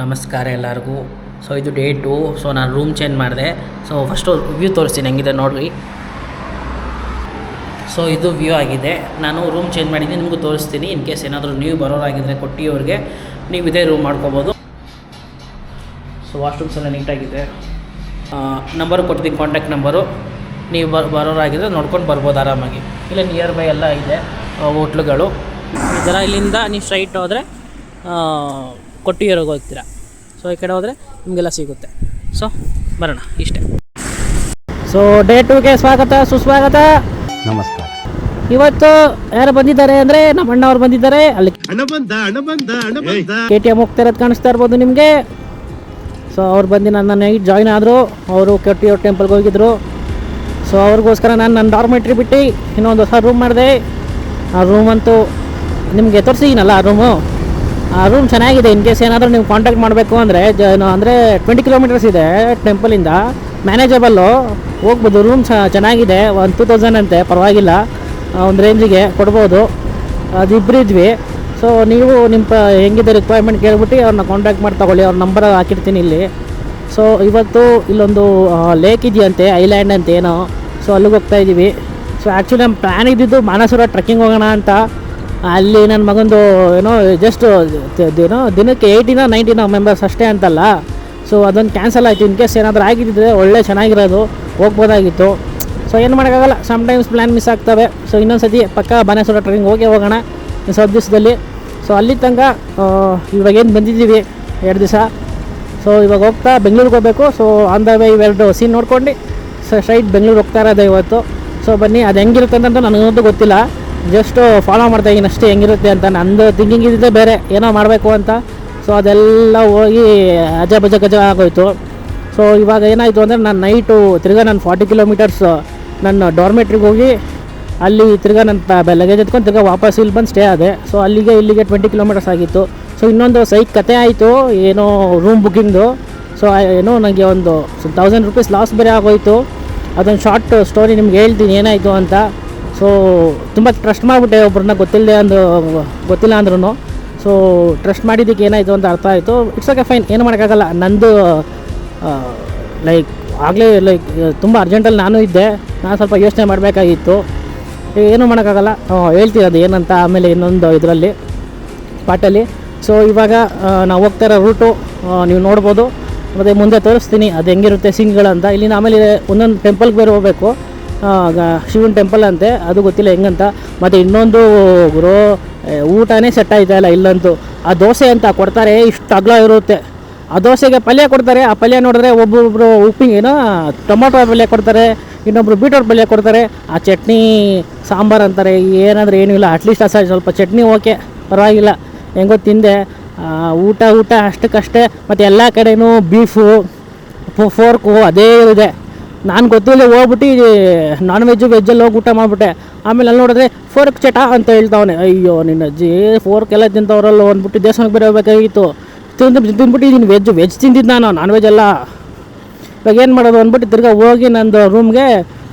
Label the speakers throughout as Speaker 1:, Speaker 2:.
Speaker 1: ನಮಸ್ಕಾರ ಎಲ್ಲರಿಗೂ. ಸೊ ಇದು ಡೇ 2. ಸೊ ನಾನು ರೂಮ್ ಚೇಂಜ್ ಮಾಡಿದೆ. ಸೊ ಫಸ್ಟು ವ್ಯೂ ತೋರಿಸ್ತೀನಿ, ಹೆಂಗಿದೆ ನೋಡಿರಿ. ಸೊ ಇದು ವ್ಯೂ ಆಗಿದೆ. ನಾನು ರೂಮ್ ಚೇಂಜ್ ಮಾಡಿದ್ದೀನಿ, ನಿಮಗೂ ತೋರಿಸ್ತೀನಿ. ಇನ್ ಕೇಸ್ ಏನಾದರೂ ನೀವು ಬರೋರಾಗಿದ್ದರೆ ಕೊಟ್ಟಿಯವ್ರಿಗೆ ನೀವು ಇದೇ ರೂಮ್ ಮಾಡ್ಕೋಬೋದು. ಸೊ ವಾಶ್ರೂಮ್ಸ್ ಎಲ್ಲ ನೀಟಾಗಿದೆ. ನಂಬರು ಕೊಡ್ತೀನಿ, ಕಾಂಟ್ಯಾಕ್ಟ್ ನಂಬರು. ನೀವು ಬರೋರಾಗಿದ್ದರೆ ನೋಡ್ಕೊಂಡು ಬರ್ಬೋದು ಆರಾಮಾಗಿ. ಇಲ್ಲ ನಿಯರ್ ಬೈ ಎಲ್ಲ ಇದೆ ಹೋಟ್ಲುಗಳು. ಈ ಥರ ಇಲ್ಲಿಂದ ನೀವು ಸ್ಟ್ರೈಟ್ ಹೋದರೆ ಕೊಟ್ಟಿಗೆರೆಗೆ ಹೋಗ್ತೀರಾ. ಸೊ ಈ ಕಡೆ ಹೋದರೆ ನಿಮಗೆಲ್ಲ ಸಿಗುತ್ತೆ. ಸೊ ಬರೋಣ, ಇಷ್ಟೇ. ಸೊ ಡೇ 2ಗೆ ಸ್ವಾಗತ ಸುಸ್ವಾಗತ.
Speaker 2: ನಮಸ್ಕಾರ.
Speaker 1: ಇವತ್ತು ಯಾರು ಬಂದಿದ್ದಾರೆ ಅಂದರೆ ನಮ್ಮ ಅಣ್ಣವ್ರು ಬಂದಿದ್ದಾರೆ. ಅಲ್ಲಿ KTM ಹೋಗ್ತಾ ಇರೋದು ಕಾಣಿಸ್ತಾ ಇರ್ಬೋದು ನಿಮಗೆ. ಸೊ ಅವ್ರು ಬಂದು ನನ್ನ ನೈಟ್ ಜಾಯ್ನ್ ಆದರು. ಅವರು ಕೊಟ್ಟಿಗೆರೆ ಟೆಂಪಲ್ಗೆ ಹೋಗಿದ್ರು. ಸೊ ಅವ್ರಿಗೋಸ್ಕರ ನಾನು ನನ್ನ ಡಾರ್ಮೆಟ್ರಿ ಬಿಟ್ಟು ಇನ್ನೊಂದು ಹೊಸ ರೂಮ್ ಮಾಡಿದೆ. ಆ ರೂಮ್ ಅಂತೂ ನಿಮಗೆ ತೋರಿಸಿದ್ದೀನಲ್ಲ ಆ ರೂಮ್ ಚೆನ್ನಾಗಿದೆ. ಇನ್ ಕೇಸ್ ಏನಾದರೂ ನೀವು ಕಾಂಟ್ಯಾಕ್ಟ್ ಮಾಡಬೇಕು ಅಂದರೆ ಅಂದರೆ 20 ಕಿಲೋಮೀಟರ್ಸ್ ಇದೆ ಟೆಂಪಲಿಂದ. ಮ್ಯಾನೇಜಬಲ್ಲು, ಹೋಗ್ಬೋದು. ರೂಮ್ ಚೆನ್ನಾಗಿದೆ. 2000 ಅಂತೆ, ಪರವಾಗಿಲ್ಲ. ಒಂದು ರೇಂಜಿಗೆ ಕೊಡ್ಬೋದು. ಅದು ಇಬ್ಬರು ಇದ್ವಿ. ಸೊ ನೀವು ನಿಮ್ಮ ಹೆಂಗಿದೆ ರಿಕ್ವೈರ್ಮೆಂಟ್ ಕೇಳ್ಬಿಟ್ಟು ಅವ್ರನ್ನ ಕಾಂಟ್ಯಾಕ್ಟ್ ಮಾಡಿ ತೊಗೊಳ್ಳಿ. ಅವ್ರ ನಂಬರ್ ಹಾಕಿರ್ತೀನಿ ಇಲ್ಲಿ. ಸೊ ಇವತ್ತು ಇಲ್ಲೊಂದು ಲೇಕ್ ಇದೆಯಂತೆ, ಐಲ್ಯಾಂಡ್ ಅಂತ ಏನೋ. ಸೊ ಅಲ್ಲಿಗೆ ಹೋಗ್ತಾಯಿದ್ದೀವಿ. ಸೊ ಆ್ಯಕ್ಚುಲಿ ನಮ್ಮ ಪ್ಲ್ಯಾನ್ ಇದ್ದಿದ್ದು ಮಾನಸೂರ ಟ್ರೆಕ್ಕಿಂಗ್ ಹೋಗೋಣ ಅಂತ. ಅಲ್ಲಿ ನನ್ನ ಮಗಂದು ಜಸ್ಟ್ ದಿನಕ್ಕೆ 80-90 ಮೆಂಬರ್ಸ್ ಅಷ್ಟೇ ಅಂತಲ್ಲ. ಸೊ ಅದೊಂದು ಕ್ಯಾನ್ಸಲ್ ಆಯಿತು. ಇನ್ ಕೇಸ್ ಏನಾದರೂ ಆಗಿದ್ದರೆ ಒಳ್ಳೆ ಚೆನ್ನಾಗಿರೋದು, ಹೋಗ್ಬೋದಾಗಿತ್ತು. ಸೊ ಏನು ಮಾಡೋಕ್ಕಾಗಲ್ಲ, ಸಮ್ಟೈಮ್ಸ್ ಪ್ಲ್ಯಾನ್ ಮಿಸ್ ಆಗ್ತವೆ. ಸೊ ಇನ್ನೊಂದು ಸತಿ ಪಕ್ಕ ಬಾನೇಶ್ವರ ಟ್ರೆಕ್ಕಿಂಗ್ ಹೋಗೋಣ ಸ್ವಲ್ಪ ದಿವಸದಲ್ಲಿ. ಸೊ ಅಲ್ಲಿ ತನಕ ಇವಾಗೇನು ಬಂದಿದ್ದೀವಿ 2 ದಿವಸ. ಸೊ ಇವಾಗ ಹೋಗ್ತಾ ಬೆಂಗಳೂರಿಗೆ ಹೋಗಬೇಕು. ಸೊ ಆನ್ ದ ವೇ ಇವೆರಡು ಸೀನ್ ನೋಡ್ಕೊಂಡು ಸ್ಟ್ರೈಟ್ ಬೆಂಗಳೂರು ಹೋಗ್ತಾ ಇರೋದು ಇವತ್ತು. ಸೊ ಬನ್ನಿ, ಅದು ಹೆಂಗಿರುತ್ತೆ ಅಂತ ನನಗಂತೂ ಗೊತ್ತಿಲ್ಲ. ಜಸ್ಟ್ ಫಾಲೋ ಮಾಡ್ತಾಯಿದ್ದೀನಿ ಅಷ್ಟೇ ಹೆಂಗಿರುತ್ತೆ ಅಂತ. ನಂದು ಥಿಂಕಿಂಗ್ ಇದ್ದಿದ್ದೆ ಬೇರೆ, ಏನೋ ಮಾಡಬೇಕು ಅಂತ. ಸೊ ಅದೆಲ್ಲ ಹೋಗಿ ಗಜ ಆಗೋಯ್ತು. ಸೊ ಇವಾಗ ಏನಾಯಿತು ಅಂದರೆ ನಾನು ನೈಟು ತಿರ್ಗಾ ನಾನು 40 ಕಿಲೋಮೀಟರ್ಸ್ ನನ್ನ ಡಾರ್ಮೆಟ್ರಿಗೆ ಹೋಗಿ ಅಲ್ಲಿ ತಿರ್ಗಾ ನನ್ನ ಲಗೇಜ್ ಎತ್ಕೊಂಡು ತಿರ್ಗಾ ವಾಪಸ್ ಇಲ್ಲಿ ಬಂದು ಸ್ಟೇ ಆದೆ. ಸೊ ಇಲ್ಲಿಗೆ 20 ಕಿಲೋಮೀಟರ್ಸ್ ಆಗಿತ್ತು. ಸೊ ಇನ್ನೊಂದು ಸೈಕ್ ಕತೆ ಆಯಿತು, ಏನೋ ರೂಮ್ ಬುಕ್ಕಿಂಗ್ದು. ಸೊ ಏನೋ ನನಗೆ ಒಂದು 1000 ರೂಪೀಸ್ ಲಾಸ್ ಬೇರೆ ಆಗೋಯಿತು. ಅದೊಂದು ಶಾರ್ಟ್ ಸ್ಟೋರಿ ನಿಮ್ಗೆ ಹೇಳ್ತೀನಿ ಏನಾಯಿತು ಅಂತ. ಸೊ ತುಂಬ ಟ್ರಸ್ಟ್ ಮಾಡಿಬಿಟ್ಟೆ ಒಬ್ಬರನ್ನ, ಗೊತ್ತಿಲ್ಲ ಅಂದ್ರೂ. ಸೊ ಟ್ರಸ್ಟ್ ಮಾಡಿದ್ದಕ್ಕೆ ಏನಾಯಿತು ಅಂತ ಅರ್ಥ ಆಯಿತು. ಇಟ್ಸ್ ಓಕೆ, ಫೈನ್, ಏನು ಮಾಡೋಕ್ಕಾಗಲ್ಲ. ನಂದು ತುಂಬ ಅರ್ಜೆಂಟಲ್ಲಿ ನಾನು ಇದ್ದೆ. ನಾನು ಸ್ವಲ್ಪ ಯೋಚನೆ ಮಾಡಬೇಕಾಗಿತ್ತು. ಏನೂ ಮಾಡೋಕ್ಕಾಗಲ್ಲ, ಹೇಳ್ತೀನಿ ಅದು ಏನಂತ ಆಮೇಲೆ ಇನ್ನೊಂದು ಇದರಲ್ಲಿ ಪಾಟಲ್ಲಿ. ಸೊ ಇವಾಗ ನಾವು ಹೋಗ್ತಾ ಇರೋ ರೂಟು ನೀವು ನೋಡ್ಬೋದು, ಮತ್ತು ಮುಂದೆ ತೋರಿಸ್ತೀನಿ ಅದು ಹೆಂಗಿರುತ್ತೆ ಸೀನ್ಗಳಂತ. ಇಲ್ಲಿನ ಆಮೇಲೆ ಒಂದೊಂದು ಟೆಂಪಲ್ಗೆ ಬೇರೆ ಹೋಗಬೇಕು. ಶಿವನ ಟೆಂಪಲ್ ಅಂತೆ, ಅದು ಗೊತ್ತಿಲ್ಲ ಹೆಂಗಂತ. ಮತ್ತು ಇನ್ನೊಂದು ಊಟನೇ ಸೆಟ್ ಆಯ್ತಾ ಇಲ್ಲ ಇಲ್ಲಂತೂ. ಆ ದೋಸೆ ಅಂತ ಕೊಡ್ತಾರೆ, ಇಷ್ಟು ಅಗಲ ಇರುತ್ತೆ. ಆ ದೋಸೆಗೆ ಪಲ್ಯ ಕೊಡ್ತಾರೆ. ಆ ಪಲ್ಯ ನೋಡಿದ್ರೆ ಒಬ್ಬೊಬ್ಬರು ಟೊಮೊಟೊ ಪಲ್ಯ ಕೊಡ್ತಾರೆ, ಇನ್ನೊಬ್ಬರು ಬೀಟ್ರೋಟ್ ಪಲ್ಯ ಕೊಡ್ತಾರೆ. ಆ ಚಟ್ನಿ ಸಾಂಬಾರು ಅಂತಾರೆ, ಏನಂದರೆ ಏನೂ ಇಲ್ಲ. ಅಟ್ಲೀಸ್ಟ್ ಸ್ವಲ್ಪ ಚಟ್ನಿ ಓಕೆ, ಪರವಾಗಿಲ್ಲ, ಹೆಂಗೋ ತಿಂದೆ. ಊಟ ಅಷ್ಟಕ್ಕಷ್ಟೇ. ಮತ್ತು ಎಲ್ಲ ಕಡೆಯೂ ಬೀಫು, ಫೋರ್ಕು ಅದೇ ಇದೆ. ನಾನು ಗೊತ್ತಿಲ್ಲ, ಹೋಗ್ಬಿಟ್ಟು ವೆಜ್ಜಲ್ಲಿ ಹೋಗಿ ಊಟ ಮಾಡಿಬಿಟ್ಟೆ. ಆಮೇಲೆ ಅಲ್ಲಿ ನೋಡಿದ್ರೆ ಫೋರ್ಕ್ ಚಟ ಅಂತ ಹೇಳ್ತಾವನೆ. ಅಯ್ಯೋ ನಿನ್ನ ಅಜ್ಜಿ, ಫೋರ್ಕ್ ಎಲ್ಲ ತಿಂತವ್ರಲ್ಲ ಅಂದ್ಬಿಟ್ಟು ದೇವಸ್ಥಾನಕ್ಕೆ ಬೇರೆ ಹೋಗ್ಬೇಕಾಗಿತ್ತು. ತಿಂದ್ಬಿಟ್ಟು ಇದೀನಿ. ವೆಜ್ ತಿಂದಿದ್ದು ನಾನು, ನಾನ್ ವೆಜ್ ಎಲ್ಲ. ಇವಾಗ ಏನು ಮಾಡೋದು ಅಂದ್ಬಿಟ್ಟು ತಿರ್ಗಾ ಹೋಗಿ ನಂದು ರೂಮ್ಗೆ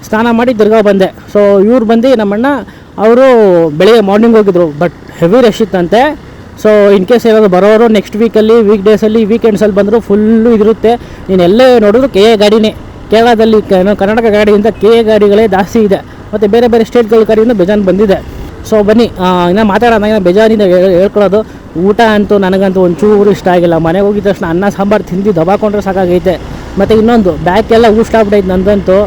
Speaker 1: ಸ್ನಾನ ಮಾಡಿ ತಿರ್ಗಾ ಬಂದೆ. ಸೊ ಇವ್ರು ಬಂದು ನಮ್ಮಣ್ಣ ಅವರು ಬೆಳಿಗ್ಗೆ ಮಾರ್ನಿಂಗ್ ಹೋಗಿದ್ರು, ಬಟ್ ಹೆವಿ ರಶ್ ಇತ್ತಂತೆ. ಸೊ ಇನ್ ಕೇಸ್ ಏನಾದರೂ ಬರೋರು ನೆಕ್ಸ್ಟ್ ವೀಕಲ್ಲಿ, ವೀಕ್ಡೇಸಲ್ಲಿ, ವೀಕೆಂಡ್ಸಲ್ಲಿ ಬಂದರೂ ಫುಲ್ಲು ಇದಿರುತ್ತೆ. ನೀನು ಎಲ್ಲೇ ನೋಡಿದ್ರು KA ಗಾಡಿನೇ. ಕೇರಳದಲ್ಲಿ ಕರ್ನಾಟಕ ಗಾಡಿಯಿಂದ KA ಗಾಡಿಗಳೇ ಜಾಸ್ತಿ ಇದೆ. ಮತ್ತು ಬೇರೆ ಬೇರೆ ಸ್ಟೇಟ್ಗಳ ಗಾಡಿಯಿಂದ ಬೇಜಾನ್ ಬಂದಿದೆ. ಸೊ ಬನ್ನಿ, ಇನ್ನೂ ಮಾತಾಡೋಣ. ಬೇಜಾರಿಂದ ಹೇಳ್ಕೊಳ್ಳೋದು. ಊಟ ಅಂತೂ ನನಗಂತೂ ಒಂಚೂರು ಇಷ್ಟ ಆಗಿಲ್ಲ. ಮನೆಗೆ ಹೋಗಿದ ತಕ್ಷಣ ಅನ್ನ ಸಾಂಬಾರು ತಿಂದು ದಬಾಕೊಂಡ್ರೆ ಸಾಕಾಗೈತೆ. ಮತ್ತು ಇನ್ನೊಂದು ಬ್ಯಾಕೆಲ್ಲ ಊಷ್ಟಾಗ್ಬಿಟ್ಟೈತೆ ನಂದಂತೂ.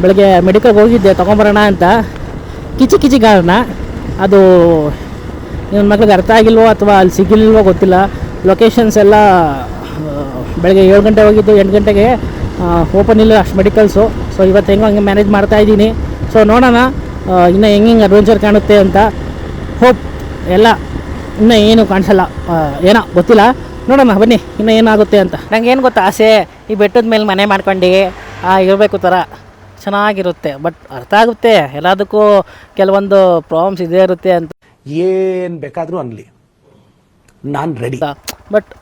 Speaker 1: ಬೆಳಗ್ಗೆ ಮೆಡಿಕಲ್ಗೆ ಹೋಗಿದ್ದೆ ತೊಗೊಂಬರೋಣ ಅಂತ, ಕಿಚಿ ಕಾರಣ. ಅದು ನನ್ನ ಮಕ್ಳಿಗೆ ಅರ್ಥ ಆಗಿಲ್ವೋ ಅಥವಾ ಅಲ್ಲಿ ಸಿಗಿಲ್ವೋ ಗೊತ್ತಿಲ್ಲ. ಲೊಕೇಶನ್ಸ್ ಎಲ್ಲ ಬೆಳಗ್ಗೆ 7 ಗಂಟೆ ಹೋಗಿದ್ದು, 8 ಗಂಟೆಗೆ ಓಪನ್ ಇಲ್ಲ ಅಷ್ಟು ಮೆಡಿಕಲ್ಸು. ಸೊ ಇವತ್ತು ಹೆಂಗೋ ಹಂಗೆ ಮ್ಯಾನೇಜ್ ಮಾಡ್ತಾಯಿದ್ದೀನಿ. ಸೊ ನೋಡೋಣ ಇನ್ನೂ ಹೆಂಗೆ ಅಡ್ವೆಂಚರ್ ಕಾಣುತ್ತೆ ಅಂತ. ಹೋಪ್ ಎಲ್ಲ ಇನ್ನೂ ಏನು ಕಾಣಿಸಲ್ಲ, ಏನೋ ಗೊತ್ತಿಲ್ಲ, ನೋಡೋಣ ಬನ್ನಿ ಇನ್ನೂ ಏನಾಗುತ್ತೆ ಅಂತ. ನಂಗೆ ಏನು ಗೊತ್ತಾ ಆಸೆ, ಈ ಬೆಟ್ಟದ ಮೇಲೆ ಮನೆ ಮಾಡ್ಕೊಂಡು ಇರಬೇಕು ಥರ ಚೆನ್ನಾಗಿರುತ್ತೆ. ಬಟ್ ಅರ್ಥ ಆಗುತ್ತೆ ಎಲ್ಲದಕ್ಕೂ ಕೆಲವೊಂದು ಪ್ರಾಬ್ಲಮ್ಸ್ ಇದೇ ಇರುತ್ತೆ ಅಂತ.
Speaker 2: ಏನು ಬೇಕಾದರೂ ಅನ್ನಲಿ, ನಾನು ರೆಡಿ.
Speaker 1: ಬಟ್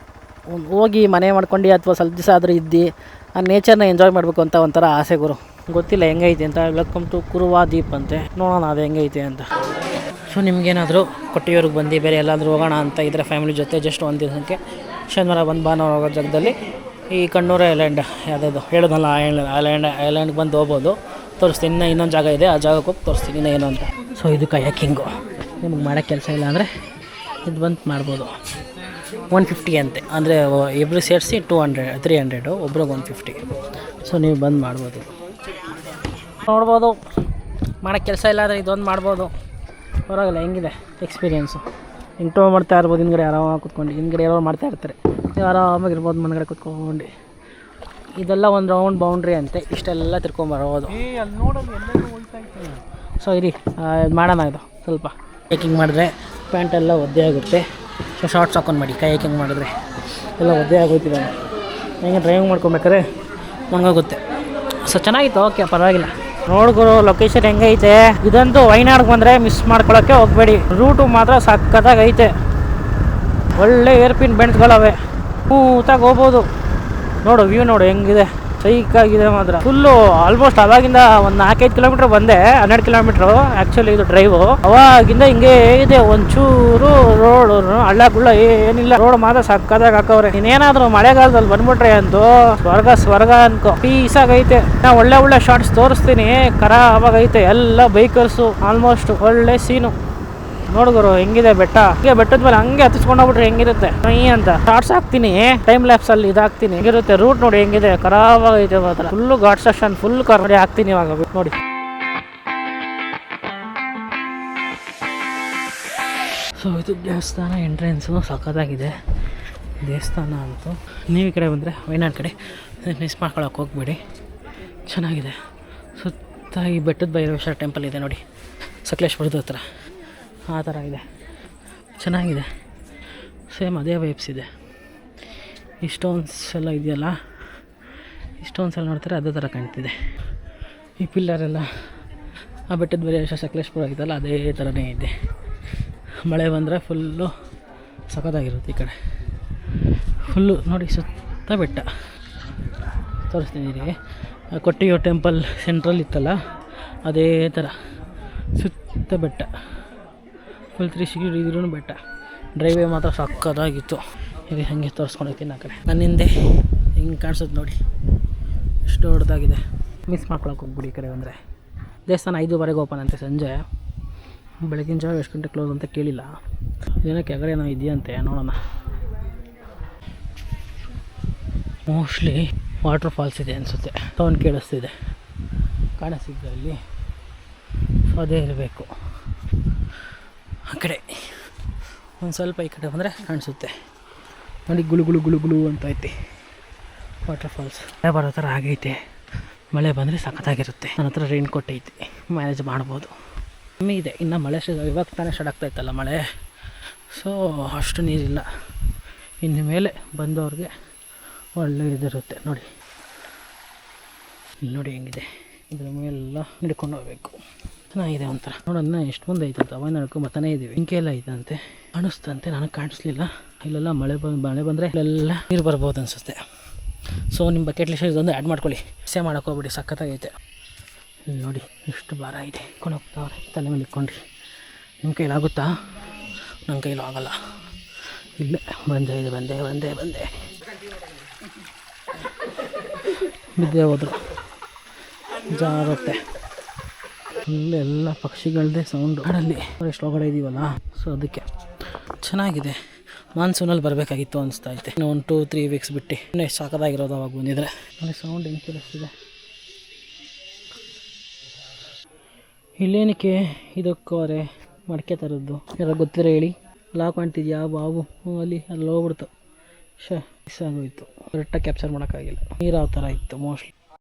Speaker 1: ಹೋಗಿ ಮನೆ ಮಾಡ್ಕೊಂಡು ಅಥವಾ ಸ್ವಲ್ಪ ದಿವಸ ಆದರೂ ಇದ್ದು ಆ ನೇಚರ್ನ ಎಂಜಾಯ್ ಮಾಡಬೇಕು ಅಂತ ಒಂಥರ ಆಸೆ ಗುರು. ಗೊತ್ತಿಲ್ಲ ಹೆಂಗೈತೆ ಅಂತ. ವೆಲ್ಕಮ್ ಟು ಕುರುವ ದೀಪ್ ಅಂತೆ, ನೋಡೋಣ ಅದು ಹೆಂಗೈತೆ ಅಂತ. ಸೊ ನಿಮಗೇನಾದರೂ ಕೊಟ್ಟಿಯೂರಿಗೆ ಬಂದು ಬೇರೆ ಎಲ್ಲಾದರೂ ಹೋಗೋಣ ಅಂತ ಇದ್ದರೆ ಫ್ಯಾಮಿಲಿ ಜೊತೆ ಜಸ್ಟ್ ಒಂದು ದಿನಕ್ಕೆ ಶನಿವಾರ ಬಂದು ಭಾನುವಾರ ಹೋಗೋ ಜಾಗದಲ್ಲಿ ಈ ಕಣ್ಣೂರು ಐಲ್ಯಾಂಡ್ ಯಾವುದಾದ್ರು ಹೇಳಿದ್ನಲ್ಲ ಐಲ್ಯಾಂಡ್ಗೆ ಬಂದು ಹೋಗ್ಬೋದು. ತೋರಿಸ್ತೀನಿ. ಇನ್ನೊಂದು ಜಾಗ ಇದೆ, ಆ ಜಾಗಕ್ಕೆ ಹೋಗಿ ತೋರಿಸ್ತೀನಿ ಏನು ಅಂತ. ಸೊ ಇದು ಕಯಾಕಿಂಗು. ನಿಮಗೆ ಮಾಡೋಕ್ಕೆ ಕೆಲಸ ಇಲ್ಲ ಅಂದರೆ ಇದು ಬಂದು ಮಾಡ್ಬೋದು. 150 ಅಂತೆ, ಅಂದರೆ ಇಬ್ಬರು ಸೇರಿಸಿ 300 ಒಬ್ರಿಗೆ 150. ಸೊ ನೀವು ಬಂದು ಮಾಡ್ಬೋದು, ನೋಡ್ಬೋದು. ಮಾಡೋಕ್ಕೆ ಕೆಲಸ ಇಲ್ಲ ಅಂದರೆ ಇದೊಂದು ಮಾಡ್ಬೋದು. ಪರವಾಗಿಲ್ಲ, ಹೆಂಗಿದೆ ಎಕ್ಸ್ಪೀರಿಯೆನ್ಸು. ಹಿಂಗೆ ಟೋ ಮಾಡ್ತಾ ಇರ್ಬೋದು. ಹಿಂದ್ಗಡೆ ಆರಾಮಾಗಿ ಕೂತ್ಕೊಂಡು, ಹಿಂದ್ಗಡೆ ಯಾರೋ ಮಾಡ್ತಾ ಇರ್ತಾರೆ, ನೀವು ಆರಾಮಾಗಿರ್ಬೋದು ಮುಂದ್ಗಡೆ ಕೂತ್ಕೊಂಡು. ಇದೆಲ್ಲ ಒಂದು ರೌಂಡ್ ಬೌಂಡ್ರಿ ಅಂತೆ, ಇಷ್ಟೆಲ್ಲ ತಿರ್ಕೊಂಬರ್ಬೋದು. ಸೊ ಇರಿ ಮಾಡೋಣ ಇದು ಸ್ವಲ್ಪ. ಕೈಕಿಂಗ್ ಮಾಡಿದ್ರೆ ಪ್ಯಾಂಟೆಲ್ಲ ಒದ್ದೆ ಆಗುತ್ತೆ. ಸೊ ಶಾರ್ಟ್ಸ್ ಹಾಕೊಂಡು ಮಾಡಿ. ಕೈಕಿಂಗ್ ಮಾಡಿದ್ರೆ ಎಲ್ಲ ಒದ್ದೆ ಆಗೋಯ್ತಿದೆ. ಹೆಂಗೆ ಡ್ರೈವಿಂಗ್ ಮಾಡ್ಕೊಬೇಕಾರೆ ಒಣಗೋಗುತ್ತೆ. ಸೊ ಚೆನ್ನಾಗಿತ್ತು, ಓಕೆ ಪರವಾಗಿಲ್ಲ. ನೋಡ್ಗುರು ಲೊಕೇಶನ್ ಹೆಂಗೈತೆ. ಇದಂತೂ ವಯನಾಡ್ಗೆ ಬಂದರೆ ಮಿಸ್ ಮಾಡ್ಕೊಳ್ಳೋಕ್ಕೆ ಹೋಗಬೇಡಿ. ರೂಟು ಮಾತ್ರ ಸಕ್ಕತ್ತಾಗೈತೆ. ಒಳ್ಳೆ ಏರ್ಪಿನ್ ಬೆಂಡ್ಸ್ಗಳವೆ, ಸ್ಮೂತಾಗಿ ಹೋಗ್ಬೋದು. ನೋಡು ವ್ಯೂ ನೋಡು ಹೆಂಗಿದೆ, ಸೈಕಾಗಿದೆ ಮಾತ್ರ. ಫುಲ್ಲು ಆಲ್ಮೋಸ್ಟ್ ಅವಾಗಿಂದ ಒಂದು 4-5 ಕಿಲೋಮೀಟ್ರ್ ಬಂದೆ. 12 ಕಿಲೋಮೀಟ್ರು ಆ್ಯಕ್ಚುಲಿ ಇದು ಡ್ರೈವು. ಅವಾಗಿಂದ ಹಿಂಗೆ ಇದೆ, ಒಂಚೂರು ರೋಡ್ ಹಳ್ಳ ಗುಳ್ಳ ಏನಿಲ್ಲ. ರೋಡ್ ಮಾತ್ರ ಸಕ್ಕತ್ತಾಗಿ ಹಾಕವ್ರೆ. ಇನ್ನೇನಾದರೂ ಮಳೆಗಾಲದಲ್ಲಿ ಬಂದ್ಬಿಟ್ರೆ ಅಂತೂ ಸ್ವರ್ಗ ಅನ್ಕೋ. ಪೀಸಾಗೈತೆ. ನಾ ಒಳ್ಳೆ ಶಾರ್ಟ್ಸ್ ತೋರಿಸ್ತೀನಿ. ಖರಾಬಾಗೈತೆ. ಎಲ್ಲ ಬೈಕರ್ಸು ಆಲ್ಮೋಸ್ಟ್. ಒಳ್ಳೆ ಸೀನು ನೋಡ್ಗುರು ಹೆಂಗಿದೆ ಬೆಟ್ಟ. ಹಂಗೆ ಬೆಟ್ಟದ ಮೇಲೆ ಹಂಗೆ ಹತ್ತಿಸ್ಕೊಂಡೋಗ್ಬಿಟ್ರೆ ಹೆಂಗಿರುತ್ತೆ ಅಂತ ಶಾರ್ಟ್ಸ್ ಹಾಕ್ತೀನಿ. ಟೈಮ್ ಲ್ಯಾಪ್ಸ್ ಅಲ್ಲಿ ಇದಾಗ್ತೀನಿ. ಹೆಂಗಿರುತ್ತೆ ರೂಟ್ ನೋಡಿ ಹೆಂಗಿದೆ, ಖರಾಬಾಗೈತೆ ಮಾತ್ರ. ಫುಲ್ಲು ಘಾಟ್ ಸೆಕ್ಷನ್, ಫುಲ್ ಕರ್ನಾಡಿ ಹಾಕ್ತೀನಿ ಇವಾಗ ನೋಡಿ. ಸೊ ಇದು ದೇವಸ್ಥಾನ ಎಂಟ್ರೆನ್ಸು ಸಖತ್ತಾಗಿದೆ ದೇವಸ್ಥಾನ ಅಂತೂ. ನೀವು ಈ ಕಡೆ ಬಂದರೆ ವಯನಾಡ್ ಕಡೆ ಮಿಸ್ ಮಾಡ್ಕೊಳಕ್ಕೆ ಹೋಗ್ಬೇಡಿ, ಚೆನ್ನಾಗಿದೆ. ಸುತ್ತ ಈ ಬೆಟ್ಟದ ಭೈರವೇಶ್ವರ ಟೆಂಪಲ್ ಇದೆ ನೋಡಿ, ಸಕಲೇಶ್ಪುರದ ಹತ್ರ. ಆ ಥರ ಇದೆ, ಚೆನ್ನಾಗಿದೆ. ಸೇಮ್ ಅದೇ ವೈಬ್ಸ್ ಇದೆ. ಈ ಸ್ಟೋನ್ಸ್ ಎಲ್ಲ ಇದೆಯಲ್ಲ, ಈ ಸ್ಟೋನ್ಸ್ ಎಲ್ಲ ನೋಡ್ತಾರೆ ಅದೇ ಥರ ಕಾಣ್ತಿದೆ. ಈ ಪಿಲ್ಲರೆಲ್ಲ ಆ ಬೆಟ್ಟದ ಭೈರವೇಶ್ವರ ಸಕಲೇಶ್ಪುರ ಆಗಿದೆಯಲ್ಲ ಅದೇ ಥರನೇ ಇದೆ. ಮಳೆ ಬಂದರೆ ಫುಲ್ಲು ಸಖತ್ತಾಗಿರುತ್ತೆ. ಈ ಕಡೆ ಫುಲ್ಲು ನೋಡಿ ಸುತ್ತ ಬೆಟ್ಟ. ತೋರಿಸ್ತೀನಿ. ಕೊಟ್ಟಿಯೂರು ಟೆಂಪಲ್ ಸೆಂಟ್ರಲ್ ಇತ್ತಲ್ಲ ಅದೇ ಥರ ಸುತ್ತ ಬೆಟ್ಟ. ಫುಲ್ 360 ಇದ್ರೂ ಬೆಟ್ಟ. ಡ್ರೈವೇ ಮಾತ್ರ ಸಕ್ಕತ್ತಾಗಿತ್ತು. ಇದು ಹಾಗೆ ತೋರಿಸ್ಕೊಂಡು ಹೋಗ್ತೀನಿ ಆ ಕಡೆ. ನನ್ನ ಹಿಂದೆ ಹಿಂಗೆ ಕಾಣಿಸುತ್ತೆ ನೋಡಿ, ಎಷ್ಟು ದೊಡ್ಡದಾಗಿದೆ. ಮಿಸ್ ಮಾಡ್ಕೊಳಕ್ಕೆ ಹೋಗ್ಬಿಡಿ ಈ ಕಡೆ ಬಂದರೆ. ದೇವಸ್ಥಾನ 5:15 ಓಪನ್ ಅಂತೆ ಸಂಜೆ. ಬೆಳಗಿನ ಜಾವ ಎಷ್ಟು ಗಂಟೆ ಕ್ಲೋಸ್ ಅಂತ ಕೇಳಿಲ್ಲ. ಏನೋ ಕೆಳಗಡೆ ಏನೋ ಇದೆಯಂತೆ, ನೋಡೋಣ. ಮೋಸ್ಟ್ಲಿ ವಾಟರ್ ಫಾಲ್ಸ್ ಇದೆ ಅನಿಸುತ್ತೆ. ಸೌಂಡ್ ಕೇಳಿಸ್ತಿದೆ, ಕಾಣಿಸ್ತಿದ್ದೆ ಅಲ್ಲಿ. ಅದೇ ಇರಬೇಕು. ಆ ಕಡೆ ಒಂದು ಸ್ವಲ್ಪ ಈ ಕಡೆ ಬಂದರೆ ಕಾಣಿಸುತ್ತೆ ನೋಡಿ. ಗುಳು ಅಂತ ಐತಿ ವಾಟರ್ ಫಾಲ್ಸ್. ಮಳೆ ಬರೋ ಥರ ಆಗೈತೆ. ಮಳೆ ಬಂದರೆ ಸಖತ್ತಾಗಿರುತ್ತೆ. ನನ್ನ ಹತ್ರ ರೈನ್ ಕೋಟ್ ಐತಿ, ಮ್ಯಾನೇಜ್ ಮಾಡ್ಬೋದು. ಕಮ್ಮಿ ಇದೆ ಇನ್ನು. ಮಳೆ ಇವಾಗ ತಾನೇ ಸ್ಟಾರ್ಟ್ ಆಗ್ತಾಯಿತ್ತಲ್ಲ ಮಳೆ. ಸೊ ಅಷ್ಟು ನೀರಿಲ್ಲ. ಇನ್ನು ಮೇಲೆ ಬಂದವ್ರಿಗೆ ಒಳ್ಳೆ ಇದಿರುತ್ತೆ ನೋಡಿ. ಇಲ್ಲಿ ನೋಡಿ ಹೆಂಗಿದೆ. ಇದ್ರ ಮೇಲೆಲ್ಲ ಹಿಡ್ಕೊಂಡು ಹೋಗ್ಬೇಕು. ಚೆನ್ನಾಗಿದೆ ಒಂಥರ. ನೋಡೋಣ ಎಷ್ಟು ಮುಂದೆ ಐತಂತ. ಅವಾಗ ನಡ್ಕೊಂಡು ಬರ್ತಾನೆ ಇದ್ದೀವಿ. ಇಂಕೆ ಎಲ್ಲ ಐತಂತೆ, ಕಾಣಿಸ್ತಂತೆ. ನನಗೆ ಕಾಣಿಸ್ಲಿಲ್ಲ. ಇಲ್ಲೆಲ್ಲ ಮಳೆ ಬಂದರೆ ಇಲ್ಲೆಲ್ಲ ನೀರು ಬರ್ಬೋದು ಅನಿಸುತ್ತೆ. ಸೊ ನಿಮ್ಮ ಬಕೆಟ್ ಲಿಸ್ಟ್ ಇದೊಂದು ಆ್ಯಡ್ ಮಾಡ್ಕೊಳ್ಳಿ. ಸೇವ್ ಮಾಡೋಕೆ ಹೋಗ್ಬಿಡಿ, ಸಖತ್ತಾಗೈತೆ. ಇಲ್ಲಿ ನೋಡಿ ಎಷ್ಟು ಭಾರ ಇದೆ. ಇಟ್ಕೊಂಡು ಹೋಗ್ತಾವ್ರೆ ತಲೆ ಮೇಲೆ ಇಟ್ಕೊಂಡ್ರಿ. ನಿಮ್ಮ ಕೈಲಾಗುತ್ತಾ? ನನ್ನ ಕೈಲೂ ಆಗಲ್ಲ. ಇಲ್ಲೇ ಬಂದೆ ಬಿದ್ದೆ ಹೋದ್ರು, ಜಾರುತ್ತೆ. ಇಲ್ಲೆಲ್ಲ ಪಕ್ಷಿಗಳದ್ದೇ ಸೌಂಡು ಕಾಡಲ್ಲಿ. ಎಷ್ಟು ಒಳಗಡೆ ಇದ್ದೀವಲ್ಲ, ಸೊ ಅದಕ್ಕೆ ಚೆನ್ನಾಗಿದೆ. ಮಾನ್ಸೂನಲ್ಲಿ ಬರಬೇಕಾಗಿತ್ತು ಅನಿಸ್ತಾ ಐತೆ. ಇನ್ನು 1-2-3 ವೀಕ್ಸ್ ಬಿಟ್ಟು ಇನ್ನೂ ಸಾಕಾಗಿರೋದು ಅವಾಗ ಬಂದಿದ್ರೆ. ಅಲ್ಲಿ ಸೌಂಡ್ ಹೆಂಗೆ ಕೇಳಿಸ್ತಿದೆ. ಇಲ್ಲೇನಕ್ಕೆ ಇದಕ್ಕೋರೆ ಮಡಿಕೆ ಥರದ್ದು ಯಾರೋ ಗೊತ್ತಿರ ಹೇಳಿ. ಲಾಕ್ ಕಾಣ್ತಿದ್ಯಾ ಬಾಬು? ಅಲ್ಲಿ ಹೋಗ್ಬಿಡ್ತು. ಮಿಸ್ ಆಗೋಯ್ತು. ಕರೆಕ್ಟಾಗಿ ಕ್ಯಾಪ್ಚರ್ ಮಾಡೋಕ್ಕಾಗಿಲ್ಲ. ನೀರು ಆ ಥರ ಇತ್ತು ಮೋಸ್ಟ್ಲಿ.